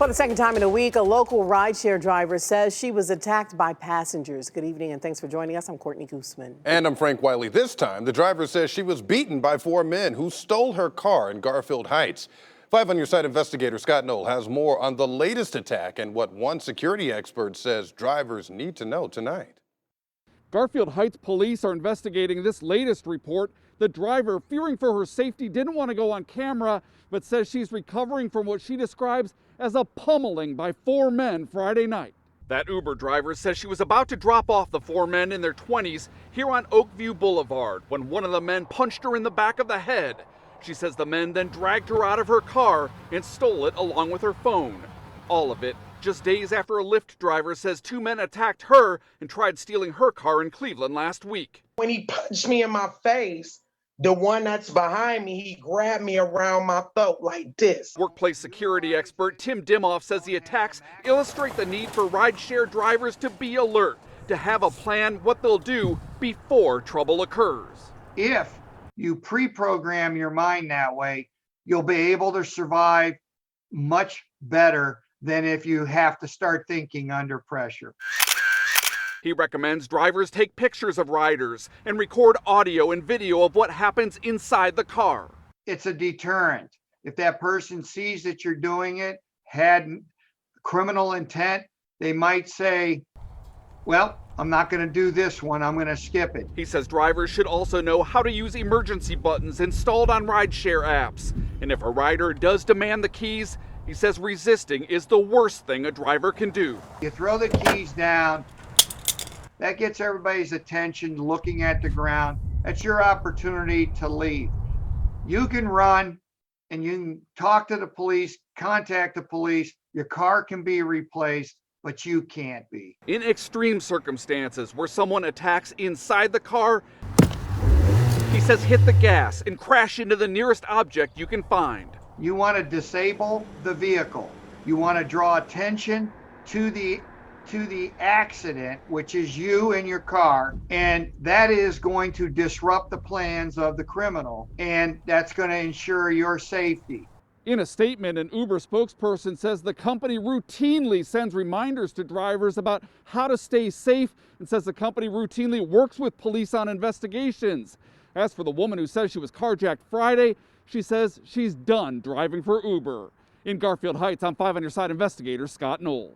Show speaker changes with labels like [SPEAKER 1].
[SPEAKER 1] For the second time in a week, a local rideshare driver says she was attacked by passengers. Good evening and thanks for joining us. I'm Courtney Gooseman.
[SPEAKER 2] And I'm Frank Wiley. This time, the driver says she was beaten by 4 men who stole her car in Garfield Heights. 5 on Your Side investigator Scott Knoll has more on the latest attack and what one security expert says drivers need to know tonight.
[SPEAKER 3] Garfield Heights police are investigating this latest report. The driver, fearing for her safety, didn't want to go on camera, but says she's recovering from what she describes as a pummeling by 4 men Friday night. That Uber driver says she was about to drop off the 4 men in their 20s here on Oakview Boulevard when one of the men punched her in the back of the head. She says the men then dragged her out of her car and stole it along with her phone. All of it just days after a Lyft driver says 2 men attacked her and tried stealing her car in Cleveland last week.
[SPEAKER 4] When he punched me in my face, the one that's behind me, he grabbed me around my throat like this.
[SPEAKER 3] Workplace security expert Tim Dimoff says the attacks illustrate the need for rideshare drivers to be alert, to have a plan what they'll do before trouble occurs.
[SPEAKER 5] If you pre-program your mind that way, you'll be able to survive much better than if you have to start thinking under pressure.
[SPEAKER 3] He recommends drivers take pictures of riders and record audio and video of what happens inside the car.
[SPEAKER 5] It's a deterrent. If that person sees that you're doing it, had criminal intent, they might say, well, I'm not going to do this one, I'm going to skip it.
[SPEAKER 3] He says drivers should also know how to use emergency buttons installed on rideshare apps. And if a rider does demand the keys, he says resisting is the worst thing a driver can do.
[SPEAKER 5] You throw the keys down, that gets everybody's attention looking at the ground. That's your opportunity to leave. You can run and you can talk to the police, contact the police. Your car can be replaced, but you can't be.
[SPEAKER 3] In extreme circumstances where someone attacks inside the car, he says hit the gas and crash into the nearest object you can find.
[SPEAKER 5] You want to disable the vehicle. You want to draw attention to the accident, which is you and your car, and that is going to disrupt the plans of the criminal, and that's going to ensure your safety.
[SPEAKER 3] In a statement, an Uber spokesperson says the company routinely sends reminders to drivers about how to stay safe and says the company routinely works with police on investigations. As for the woman who says she was carjacked Friday, she says she's done driving for Uber. In Garfield Heights, I'm 5 on Your Side investigator Scott Knoll.